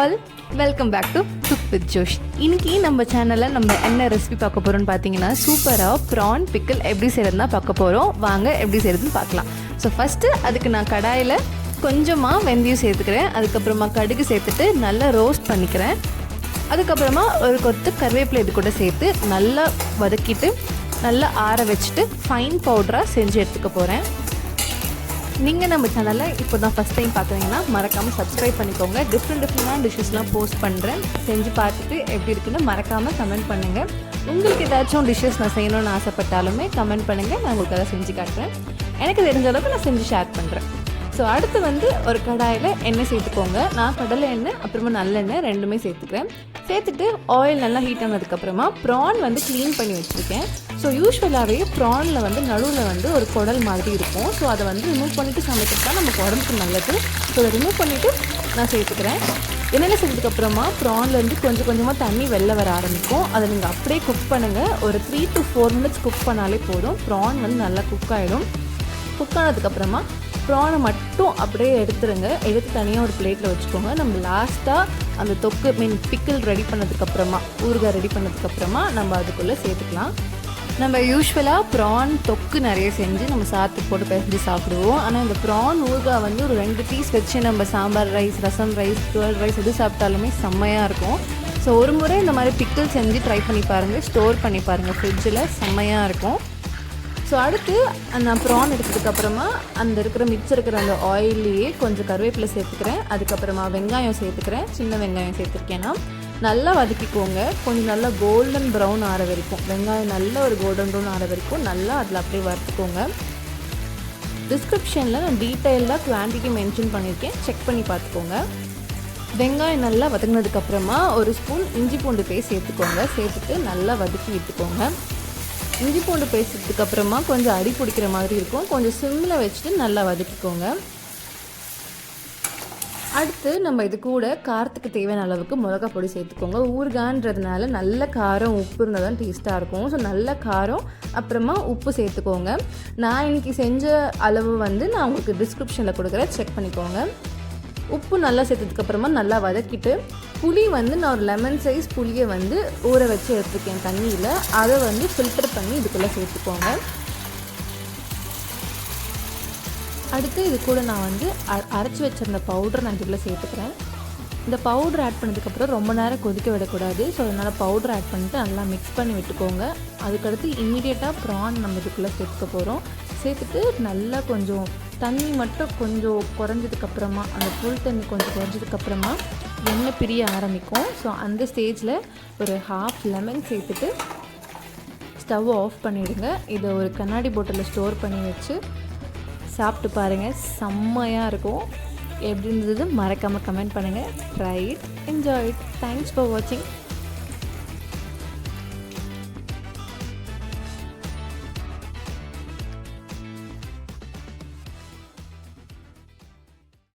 All, welcome back to cook with Josh. இன்றைக்கி நம்ம சேனலில் நம்ம என்ன ரெசிபி பார்க்க போகிறோம்னு பார்த்தீங்கன்னா, சூப்பராக ப்ரான் பிக்கிள் எப்படி செய்கிறதுன்னு தான் பார்க்க போகிறோம். வாங்க எப்படி செய்கிறதுன்னு பார்க்கலாம். ஸோ ஃபஸ்ட்டு அதுக்கு நான் கடாயில் கொஞ்சமாக வெந்தயம் சேர்த்துக்கிறேன். அதுக்கப்புறமா கடுகு சேர்த்துட்டு நல்லா ரோஸ்ட் பண்ணிக்கிறேன். அதுக்கப்புறமா ஒரு கொத்து கருவேப்பிலை இது கூட சேர்த்து நல்லா வதக்கிட்டு நல்லா ஆற வச்சுட்டு ஃபைன் பவுடராக செஞ்சு எடுத்துக்க போகிறேன். நீங்கள் நம்ம சேனலை இப்போ தான் ஃபஸ்ட் டைம் பார்க்குறீங்கன்னா மறக்காமல் சப்ஸ்கிரைப் பண்ணிக்கோங்க. டிஃப்ரெண்ட்டான டிஷ்ஷஸ்லாம் போஸ்ட் பண்ணுறேன். செஞ்சு பார்த்துட்டு எப்படி இருக்குன்னு மறக்காமல் கமெண்ட் பண்ணுங்கள். உங்களுக்கு ஏதாச்சும் டிஷ்ஷஸ் நான் செய்யணும்னு ஆசைப்பட்டாலுமே கமெண்ட் பண்ணுங்கள். நான் உங்களுக்கு அதை செஞ்சு காட்டுறேன். எனக்கு தெரிஞ்ச அளவுக்கு நான் செஞ்சு ஷேர் பண்ணுறேன். ஸோ அடுத்து ஒரு கடாயில் எண்ணெய் சேர்த்துக்கோங்க. நான் கடலை எண்ணெய் அப்புறமா நல்லெண்ணெய் ரெண்டுமே சேர்த்துக்கிறேன். சேர்த்துட்டு ஆயில் நல்லா ஹீட் ஆனதுக்கப்புறமா ப்ரான் க்ளீன் பண்ணி வச்சுருக்கேன். ஸோ யூஸ்வலாகவே ப்ரானில் நடுவில் ஒரு குடல் மாதிரி இருக்கும். ஸோ அதை ரிமூவ் பண்ணிவிட்டு சமைக்கிறது தான் நமக்கு உடம்புக்கு நல்லது. ஸோ அதை ரிமூவ் பண்ணிவிட்டு நான் சேர்த்துக்கிறேன். எண்ணெயில் சேர்த்ததுக்கப்புறமா ப்ரான்லேருந்து கொஞ்சம் கொஞ்சமாக தண்ணி வெளில வர ஆரம்பிக்கும். அதை நீங்கள் அப்படியே குக் பண்ணுங்கள். ஒரு 3 to 4 minutes குக் பண்ணாலே போதும். ப்ரான் நல்லா குக் ஆகிடும். குக் ஆனதுக்கப்புறமா ப்ரானை மட்டும் அப்படியே எடுத்துருங்க. எடுத்து தனியாக ஒரு பிளேட்டில் வச்சுக்கோங்க. நம்ம லாஸ்ட்டாக அந்த தொக்கு பிக்கிள் ரெடி பண்ணதுக்கப்புறமா, ஊறுகாய் ரெடி பண்ணதுக்கப்புறமா நம்ம அதுக்குள்ளே சேர்த்துக்கலாம். நம்ம யூஸ்வலாக ப்ரான் தொக்கு நிறைய செஞ்சு நம்ம சாத்துக்கு போட்டு பிசைஞ்சு சாப்பிடுவோம். ஆனால் இந்த ப்ரான் ஊறுகாய் ஒரு 2 பீஸ் வச்சு நம்ம சாம்பார் ரைஸ், ரசம் ரைஸ், கேர்ட் ரைஸ் எது சாப்பிட்டாலுமே செம்மையாக இருக்கும். ஸோ ஒரு முறை இந்த மாதிரி பிக்கிள் செஞ்சு ட்ரை பண்ணி பாருங்கள். ஸ்டோர் பண்ணி பாருங்கள், ஃப்ரிட்ஜில் செம்மையாக இருக்கும். ஸோ அடுத்து நான் ப்ரான் எடுத்ததுக்கப்புறமா மிச்சம் இருக்கிற அந்த ஆயிலையே கொஞ்சம் கருவேப்பிலை சேர்த்துக்கிறேன். அதுக்கப்புறமா வெங்காயம் சேர்த்துக்கிறேன். சின்ன வெங்காயம் சேர்த்துருக்கேன்னா நல்லா வதக்கிக்கோங்க. கொஞ்சம் நல்லா கோல்டன் ப்ரௌன் ஆற வரைக்கும், வெங்காயம் நல்லா ஒரு கோல்டன் ப்ரௌன் ஆற வரைக்கும் நல்லா அதில் அப்படியே வறுத்துக்கோங்க. டிஸ்கிரிப்ஷனில் நான் டீட்டெயிலாக குவான்டிட்டி மென்ஷன் பண்ணியிருக்கேன், செக் பண்ணி பார்த்துக்கோங்க. வெங்காயம் நல்லா வதங்கினதுக்கப்புறமா ஒரு ஸ்பூன் இஞ்சி பூண்டு பேஸ்ட் சேர்த்துக்கோங்க. சேர்த்துட்டு நல்லா வதக்கி விட்டுக்கோங்க. இஞ்சி பூண்டு பேஸ்ட்டுக்கப்புறமா கொஞ்சம் அடி பிடிக்கிற மாதிரி இருக்கும். கொஞ்சம் சிம்மில் வச்சுட்டு நல்லா வதக்கிக்கோங்க. அடுத்து நம்ம இது கூட காரத்துக்கு தேவையான அளவுக்கு மிளகா பொடி சேர்த்துக்கோங்க. ஊறுகான்றதுனால நல்ல காரம் உப்பு இருந்தால் தான் டேஸ்ட்டாக இருக்கும். ஸோ நல்ல காரம் அப்புறமா உப்பு சேர்த்துக்கோங்க. நான் இன்றைக்கி செஞ்ச அளவு நான் உங்களுக்கு டிஸ்கிரிப்ஷனில் கொடுக்குறேன், செக் பண்ணிக்கோங்க. உப்பு நல்லா சேர்த்ததுக்கப்புறமா நல்லா வதக்கிட்டு புளி நான் ஒரு லெமன் சைஸ் புளியை ஊற வச்சு எடுத்துருக்கேன் தண்ணியில். அதை ஃபில்டர் பண்ணி இதுக்குள்ளே சேர்த்துக்கோங்க. அடுத்து இது கூட நான் அரைச்சி வச்சிருந்த பவுடர் நான் இதுக்குள்ளே சேர்த்துக்கிறேன். இந்த பவுடர் ஆட் பண்ணதுக்கப்புறம் ரொம்ப நேரம் கொதிக்க விடக்கூடாது. ஸோ அதனால் பவுடர் ஆட் பண்ணிட்டு நல்லா மிக்ஸ் பண்ணி விட்டுக்கோங்க. அதுக்கடுத்து இம்மீடியட்டாக ப்ரான் நம்ம இதுக்குள்ளே சேர்த்துக்க போகிறோம். சேர்த்துட்டு நல்லா கொஞ்சம் தண்ணி மட்டும் கொஞ்சம் குறைஞ்சதுக்கப்புறமா, அந்த புல் தண்ணி கொஞ்சம் குறைஞ்சதுக்கப்புறமா எண்ணெய் பிரிய ஆரம்பிக்கும். ஸோ அந்த ஸ்டேஜில் ஒரு 1/2 லெமன் சேர்த்துட்டு ஸ்டவ் ஆஃப் பண்ணிவிடுங்க. இதை ஒரு கண்ணாடி பாட்டிலில் ஸ்டோர் பண்ணி வச்சு சாப்பிட்டு பாருங்கள், செம்மையாக இருக்கும். எப்படி இருந்தது மறக்காமல் கமெண்ட் பண்ணுங்கள். Try it, enjoy it. Thanks for வாட்சிங்.